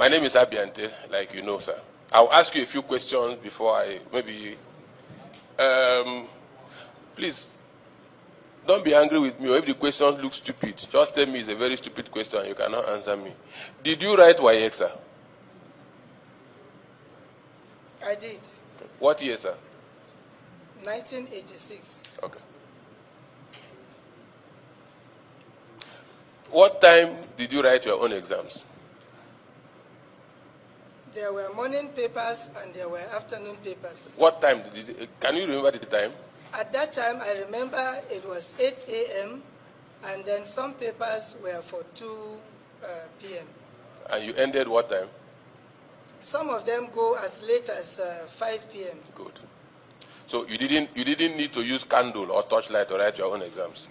My name is Abiante, like you know, sir. I'll ask you a few questions before I maybe... please, don't be angry with me, or if the question looks stupid, just tell me it's a very stupid question and you cannot answer me. Did you write WAEC, sir? I did. What year, sir? 1986. Okay. What time did you write your own exams? There were morning papers and there were afternoon papers. What time did you, can you remember the time? At that time, I remember it was 8 a.m. and then some papers were for 2 p.m. And you ended what time? Some of them go as late as 5 p.m. Good. So you didn't need to use candle or torchlight to write your own exams?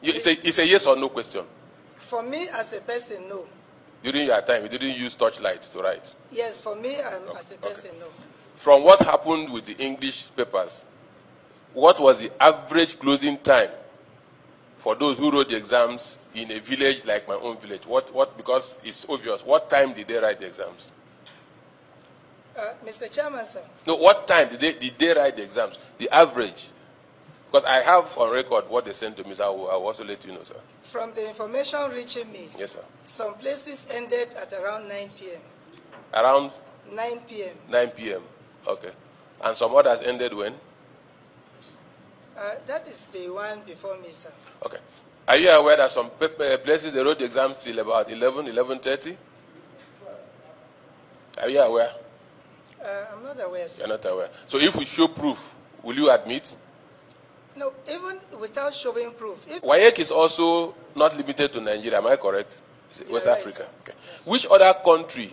It's a yes or no question. For me as a person, no. During your time, you didn't use torchlight to write? Yes, for me as a person, no. From what happened with the English papers, what was the average closing time for those who wrote the exams in a village like my own village? Because it's obvious, what time did they write the exams? Mr. Chairman, sir. No, what time did they write the exams? The average. Because I have on record what they sent to me, so I will also let you know, sir. From the information reaching me, yes, sir. Some places ended at around 9 p.m. Around? 9 p.m. 9 p.m. Okay. And some others ended when? That is the one before me, sir. Okay. Are you aware that some places they wrote the exams till about 11, 11:30? Are you aware? I'm not aware, sir. You're not aware. So if we show proof, will you admit? No, even without showing proof. WAEC is also not limited to Nigeria, am I correct? West right, Africa. sir. Okay. Yes. Which other country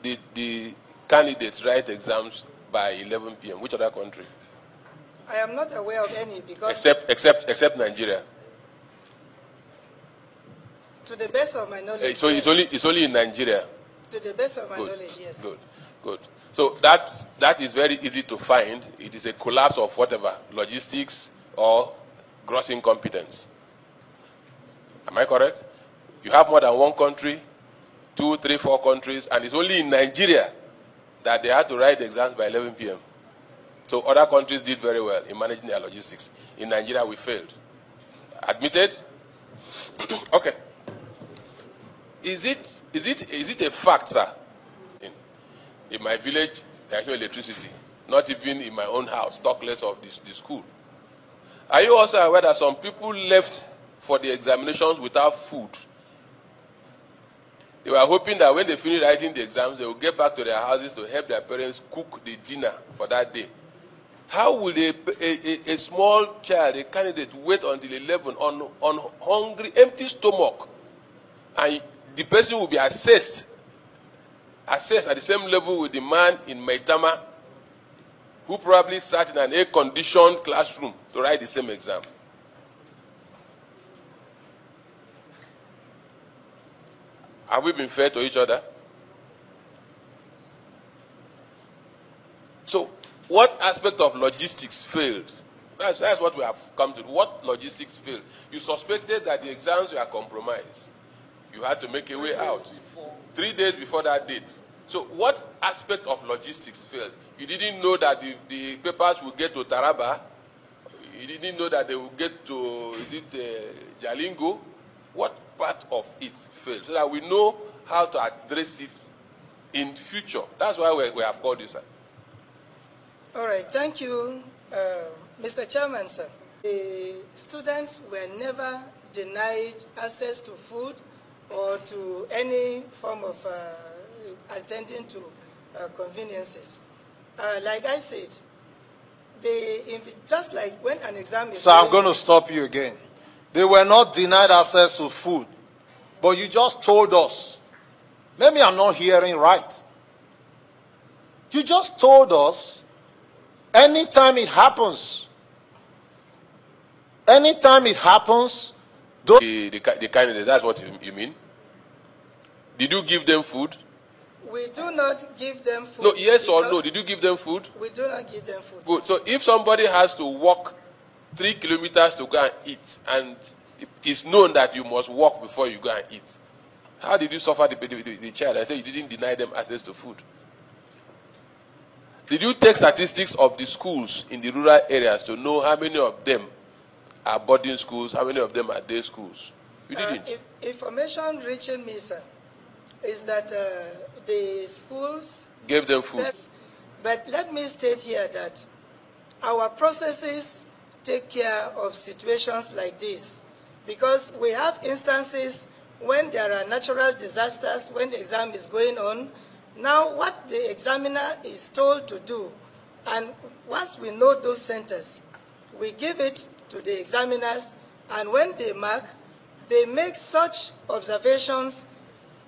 did the candidates write exams by 11 p.m.? Which other country? I am not aware of any because... Except Nigeria. To the best of my knowledge. So yes. it's only in Nigeria. To the best of my knowledge, yes. Good. So that is very easy to find. It is a collapse of whatever, logistics or gross incompetence. Am I correct? You have more than one country, 2, 3, 4 countries, and it's only in Nigeria that they had to write the exams by 11 p.m. So other countries did very well in managing their logistics. In Nigeria, we failed. Admitted? Okay. Is it a fact, sir? In my village, there is no electricity. Not even in my own house, talk less of the school. Are you also aware that some people left for the examinations without food? They were hoping that when they finish writing the exams, they will get back to their houses to help their parents cook the dinner for that day. How will a small child, a candidate, wait until 11 on hungry, empty stomach, and the person will be assessed at the same level with the man in Maitama who probably sat in an air-conditioned classroom to write the same exam? Have we been fair to each other? So, what aspect of logistics failed? That's what we have come to. What logistics failed? You suspected that the exams were compromised. You had to make a way out. 3 days before that date. So what aspect of logistics failed? You didn't know that the papers would get to Taraba. You didn't know that they would get to, Jalingo. What part of it failed? So that we know how to address it in future. That's why we have called you, sir. All right. Thank you, Mr. Chairman, sir. The students were never denied access to food or to any form of attending to conveniences. Like I said, just like when an exam is... So I'm going to stop you again. They were not denied access to food, but you just told us. Maybe I'm not hearing right. You just told us anytime it happens, the candidate, that's what you mean? Did you give them food? We do not give them food. No, yes or no? Did you give them food? We do not give them food. Good. So if somebody has to walk 3 kilometers to go and eat, and it's known that you must walk before you go and eat. How did you suffer the child? I said you didn't deny them access to food. Did you take statistics of the schools in the rural areas to know how many of them are boarding schools, how many of them are day schools? You didn't. Information reaching me, sir, is that the schools gave them food. But let me state here that our processes take care of situations like this, because we have instances when there are natural disasters, when the exam is going on. Now, what the examiner is told to do, and once we know those centers, we give it to the examiners, and when they mark, they make such observations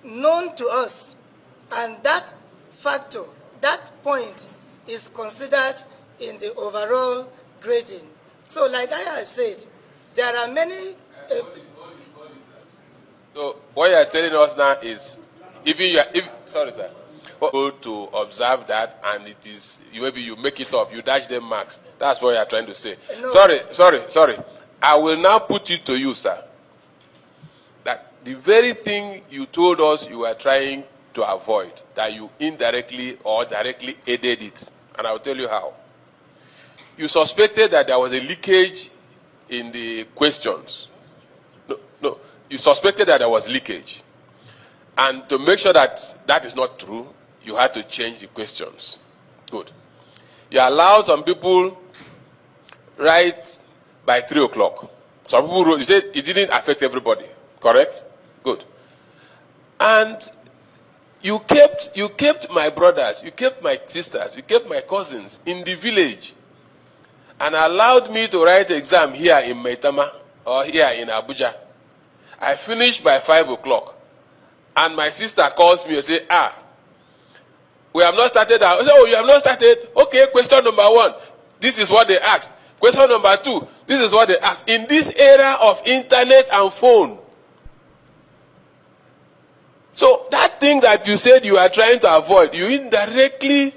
known to us, and that factor, that point, is considered in the overall grading. So, like I have said, there are many... So, what you are telling us now is, sorry, sir, to observe that, and it is, maybe you make it up, you dash them marks. That's what you are trying to say. No. Sorry. I will now put it to you, sir, that the very thing you told us you were trying to avoid, that you indirectly or directly aided it. And I will tell you how. You suspected that there was a leakage in the questions. No. You suspected that there was leakage. And to make sure that that is not true, you had to change the questions. Good. You allow some people write by 3 o'clock. Some people wrote, you said it didn't affect everybody. Correct? Good. And you kept my brothers, you kept my sisters, you kept my cousins in the village and allowed me to write the exam here in Maitama or here in Abuja. I finished by 5 o'clock. And my sister calls me and says, we have not started. I say, oh, you have not started? Okay, question number 1. This is what they asked. Question number 2. This is what they asked. In this era of internet and phone. So that thing that you said you are trying to avoid, you indirectly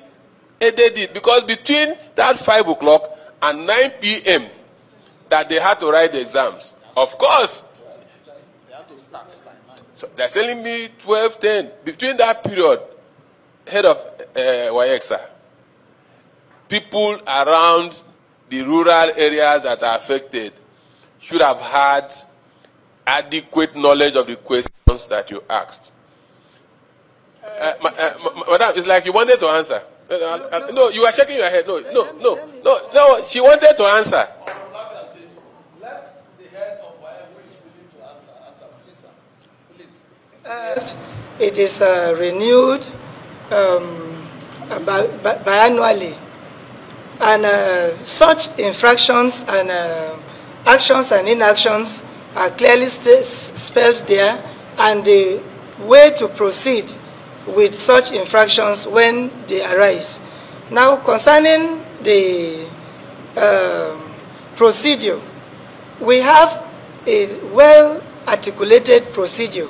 aided it. Because between that 5 o'clock and 9 p.m. that they had to write the exams, of course, they had to start by 9. So they're telling me 12, 10. Between that period, head of WAEC, people around the rural areas that are affected should have had adequate knowledge of the questions that you asked. Madam, it's like you wanted to answer. No, you are shaking your head. No. She wanted to answer. Let the head of WAEC who is willing to answer. Please, sir. Please. It is renewed biannually. And such infractions and actions and inactions are clearly spelled there, and the way to proceed with such infractions when they arise. Now, concerning the procedure, we have a well-articulated procedure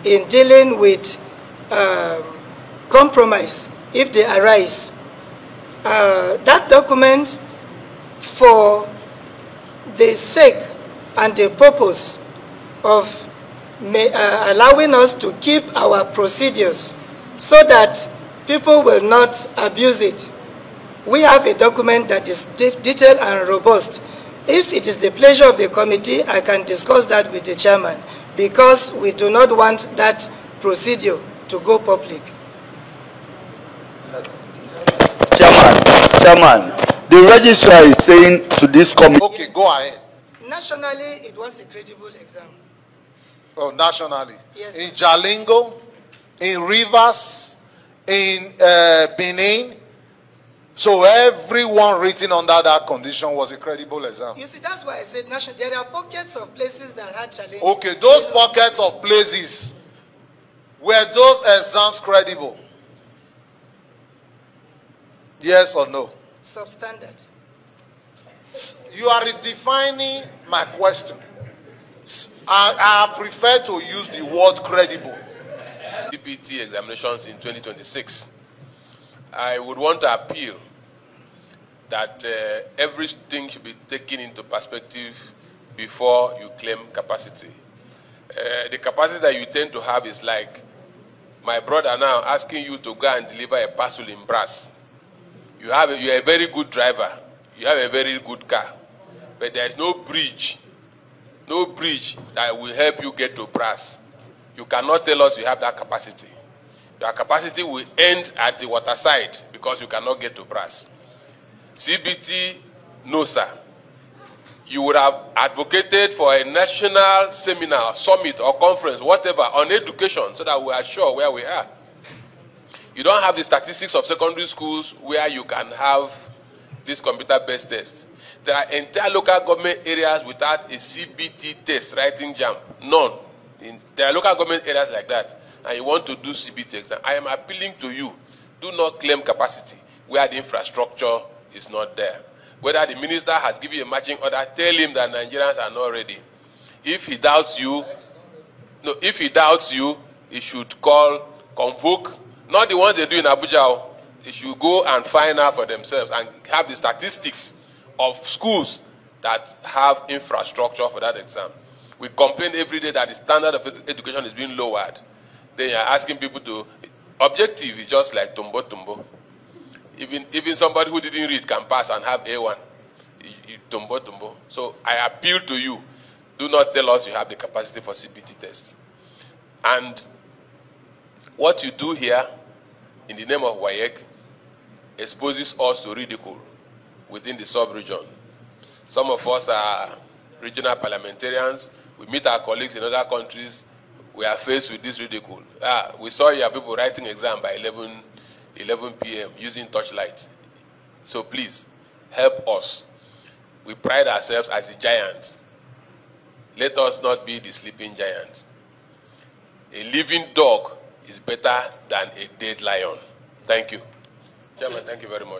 in dealing with compromise if they arise. That document, for the sake and the purpose of allowing us to keep our procedures so that people will not abuse it, we have a document that is detailed and robust. If it is the pleasure of the committee, I can discuss that with the chairman, because we do not want that procedure to go public. Chairman, the registrar is saying to this committee. Okay, go ahead. Nationally, it was a credible exam. Oh, nationally? Yes. In Jalingo, in Rivers, in Benin. So everyone written under that condition was a credible exam. You see, that's why I said national. There are pockets of places that had challenges. Okay, those pockets of places, were those exams credible? Yes or no? Substandard. You are redefining my question. I prefer to use the word credible. DPT examinations in 2026. I would want to appeal that everything should be taken into perspective before you claim capacity. The capacity that you tend to have is like my brother now asking you to go and deliver a parcel in brass. You're a very good driver. You have a very good car. But there is no bridge that will help you get to brass. You cannot tell us you have that capacity. Your capacity will end at the waterside because you cannot get to brass. CBT, no sir. You would have advocated for a national seminar, summit, or conference, whatever, on education so that we are sure where we are. You don't have the statistics of secondary schools where you can have this computer-based test. There are entire local government areas without a CBT test writing jam. None. There are local government areas like that, and you want to do CBT exam. I am appealing to you, do not claim capacity where the infrastructure is not there. Whether the minister has given you a matching order, tell him that Nigerians are not ready. If he doubts you, he should convoke, not the ones they do in Abuja. They should go and find out for themselves and have the statistics of schools that have infrastructure for that exam. We complain every day that the standard of education is being lowered. Then you're asking people to, objective is just like tumbo. Even somebody who didn't read can pass and have A1. Tumbo. So I appeal to you, do not tell us you have the capacity for CBT test. And what you do here in the name of WAEC exposes us to ridicule within the sub-region. Some of us are regional parliamentarians. We meet our colleagues in other countries. We are faced with this ridicule. We saw your people writing exam by 11 p.m. using torchlight. So please, help us. We pride ourselves as the giants. Let us not be the sleeping giants. A living dog is better than a dead lion. Thank you. Chairman, thank you very much.